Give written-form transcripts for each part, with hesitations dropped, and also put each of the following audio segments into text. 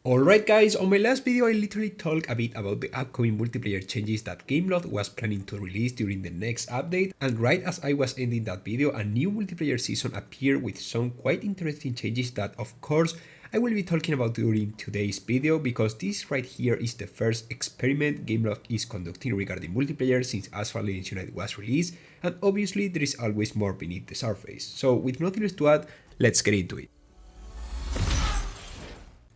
Alright guys, on my last video I literally talked a bit about the upcoming multiplayer changes that Gameloft was planning to release during the next update, and right as I was ending that video, a new multiplayer season appeared with some quite interesting changes that of course I will be talking about during today's video, because this right here is the first experiment Gameloft is conducting regarding multiplayer since Asphalt Legends United was released, and obviously there is always more beneath the surface. So with nothing else to add, let's get into it.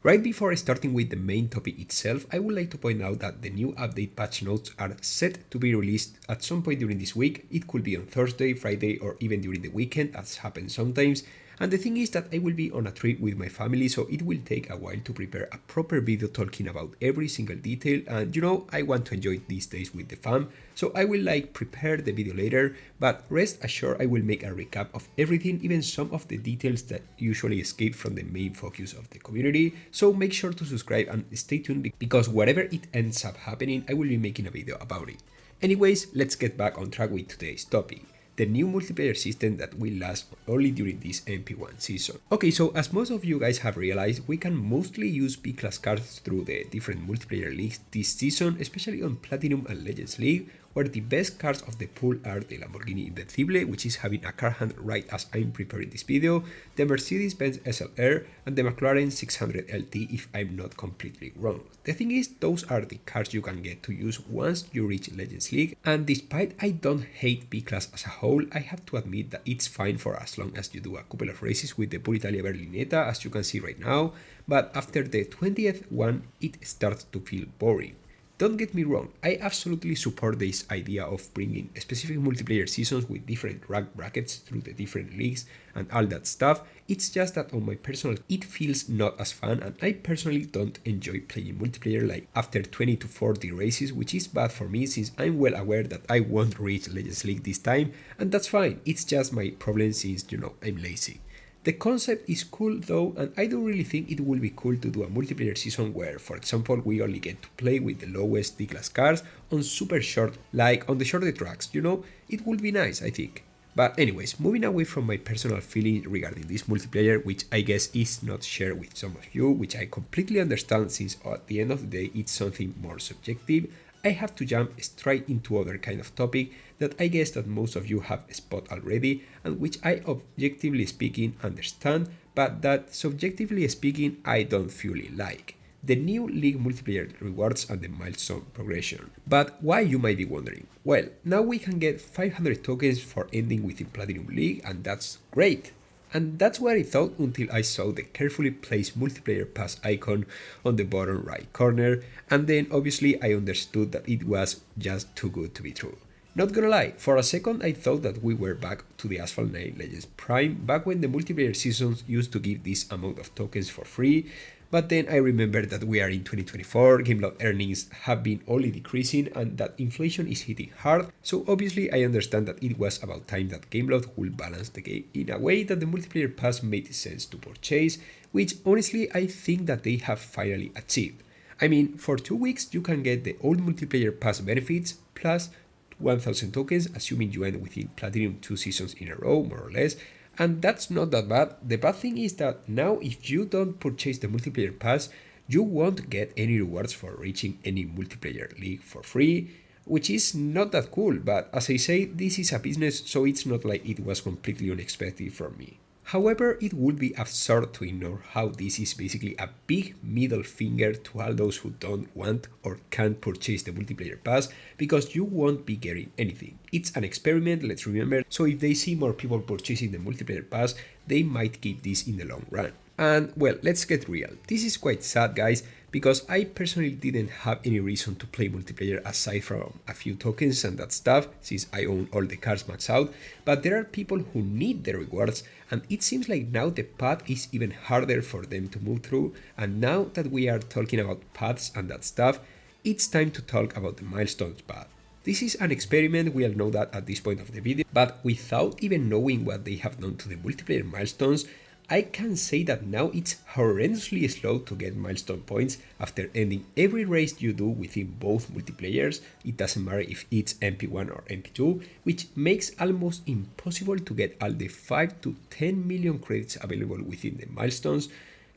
Right before starting with the main topic itself, I would like to point out that the new update patch notes are set to be released at some point during this week. It could be on Thursday, Friday, or even during the weekend, as happens sometimes. And the thing is that I will be on a trip with my family, so it will take a while to prepare a proper video talking about every single detail, and you know, I want to enjoy these days with the fam, so I will prepare the video later, but rest assured I will make a recap of everything, even some of the details that usually escape from the main focus of the community, so make sure to subscribe and stay tuned, because whatever it ends up happening, I will be making a video about it. Anyways, let's get back on track with today's topic. The new multiplayer system that will last only during this MP1 season. Okay, so as most of you guys have realized, we can mostly use B-class cards through the different multiplayer leagues this season, especially on Platinum and Legends League, where the best cards of the pool are the Lamborghini Invencible, which is having a card hunt right as I'm preparing this video, the Mercedes-Benz SLR, and the McLaren 600 LT if I'm not completely wrong. The thing is, those are the cards you can get to use once you reach Legends League, and despite I don't hate B-Class as a whole, I have to admit that it's fine for as long as you do a couple of races with the Puritalia Berlinetta, as you can see right now, but after the 20th one, it starts to feel boring. Don't get me wrong, I absolutely support this idea of bringing specific multiplayer seasons with different rank brackets through the different leagues and all that stuff. It's just that on my personal, it feels not as fun, and I personally don't enjoy playing multiplayer like after 20 to 40 races, which is bad for me since I'm well aware that I won't reach Legends League this time, and that's fine, it's just my problem since, you know, I'm lazy. The concept is cool though, and I don't really think it will be cool to do a multiplayer season where, for example, we only get to play with the lowest D-class cars on super short, like on the shorter tracks, you know, it would be nice, I think. But anyways, moving away from my personal feeling regarding this multiplayer, which I guess is not shared with some of you, which I completely understand since at the end of the day it's something more subjective, I have to jump straight into other kind of topic that I guess that most of you have spot already, and which I objectively speaking understand, but that subjectively speaking I don't fully like. The new League multiplayer rewards and the milestone progression. But why, you might be wondering? Well, now we can get 500 tokens for ending within Platinum League, and that's great. And that's what I thought until I saw the carefully placed multiplayer pass icon on the bottom right corner, and then obviously I understood that it was just too good to be true. Not gonna lie, for a second I thought that we were back to the Asphalt 9 Legends Prime, back when the multiplayer seasons used to give this amount of tokens for free, but then I remembered that we are in 2024, Gameloft earnings have been only decreasing and that inflation is hitting hard, so obviously I understand that it was about time that Gameloft will balance the game in a way that the multiplayer pass made sense to purchase, which honestly I think that they have finally achieved. I mean, for 2 weeks you can get the old multiplayer pass benefits plus 1000 tokens, assuming you end within Platinum 2 seasons in a row, more or less, and that's not that bad. The bad thing is that now if you don't purchase the multiplayer pass, you won't get any rewards for reaching any multiplayer league for free, which is not that cool, but as I say, this is a business, so it's not like it was completely unexpected from me. However, it would be absurd to ignore how this is basically a big middle finger to all those who don't want or can't purchase the multiplayer pass, because you won't be getting anything. It's an experiment, let's remember, so if they see more people purchasing the multiplayer pass, they might keep this in the long run. And well, let's get real. This is quite sad, guys, because I personally didn't have any reason to play multiplayer aside from a few tokens and that stuff, since I own all the cards maxed out, but there are people who need the rewards, and it seems like now the path is even harder for them to move through, and now that we are talking about paths and that stuff, it's time to talk about the milestones path. This is an experiment, we all know that at this point of the video, but without even knowing what they have done to the multiplayer milestones, I can say that now it's horrendously slow to get milestone points after ending every race you do within both multiplayers. It doesn't matter if it's MP1 or MP2, which makes almost impossible to get all the 5 to 10 million credits available within the milestones.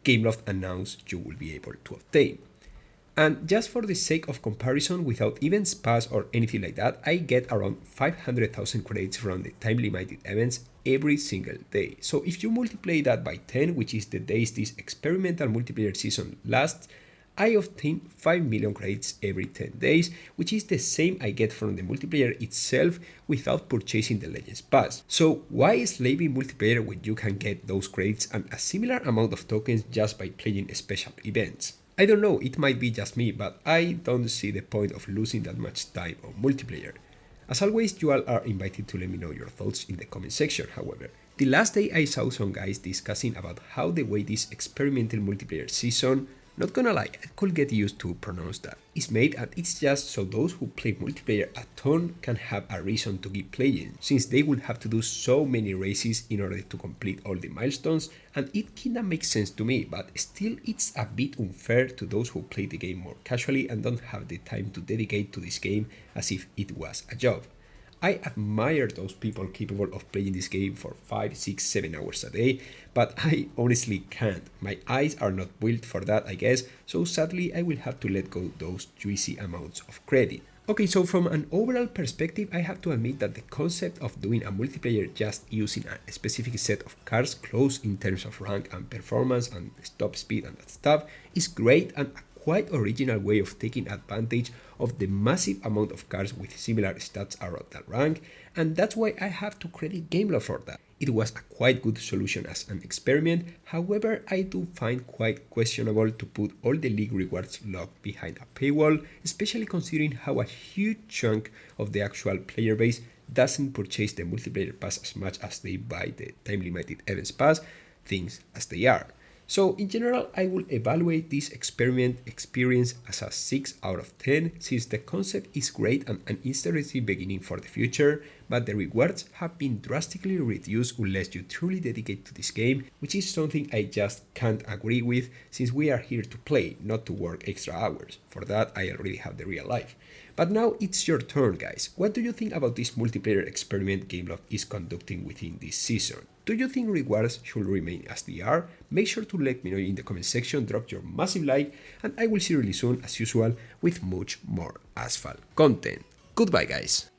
Gameloft announced you will be able to obtain. And just for the sake of comparison, without events pass or anything like that, I get around 500,000 credits from the time limited events every single day. So if you multiply that by 10, which is the days this experimental multiplayer season lasts, I obtain 5 million credits every 10 days, which is the same I get from the multiplayer itself without purchasing the Legends Pass. So why slaving multiplayer when you can get those credits and a similar amount of tokens just by playing special events? I don't know, it might be just me, but I don't see the point of losing that much time on multiplayer. As always, you all are invited to let me know your thoughts in the comment section, however. The last day I saw some guys discussing about how the way this experimental multiplayer season, not gonna lie, I could get used to pronounce that, is made, and it's just so those who play multiplayer a ton can have a reason to keep playing, since they will have to do so many races in order to complete all the milestones, and it kinda makes sense to me, but still it's a bit unfair to those who play the game more casually and don't have the time to dedicate to this game as if it was a job. I admire those people capable of playing this game for 5, 6, 7 hours a day, but I honestly can't. My eyes are not built for that, I guess, so sadly I will have to let go those juicy amounts of credit. Okay, so from an overall perspective, I have to admit that the concept of doing a multiplayer just using a specific set of cars close in terms of rank and performance and stop speed and that stuff is great and a quite original way of taking advantage of the massive amount of cars with similar stats around that rank, and that's why I have to credit Gameloft for that. It was a quite good solution as an experiment, however I do find quite questionable to put all the league rewards locked behind a paywall, especially considering how a huge chunk of the actual player base doesn't purchase the multiplayer pass as much as they buy the time limited events pass, things as they are. So in general, I will evaluate this experiment experience as a 6 out of 10 since the concept is great and an interesting beginning for the future, but the rewards have been drastically reduced unless you truly dedicate to this game, which is something I just can't agree with since we are here to play, not to work extra hours. For that, I already have the real life. But now it's your turn, guys. What do you think about this multiplayer experiment Gameloft is conducting within this season? Do you think rewards should remain as they are? Make sure to let me know in the comment section, drop your massive like, and I will see you really soon, as usual, with much more Asphalt content. Goodbye, guys.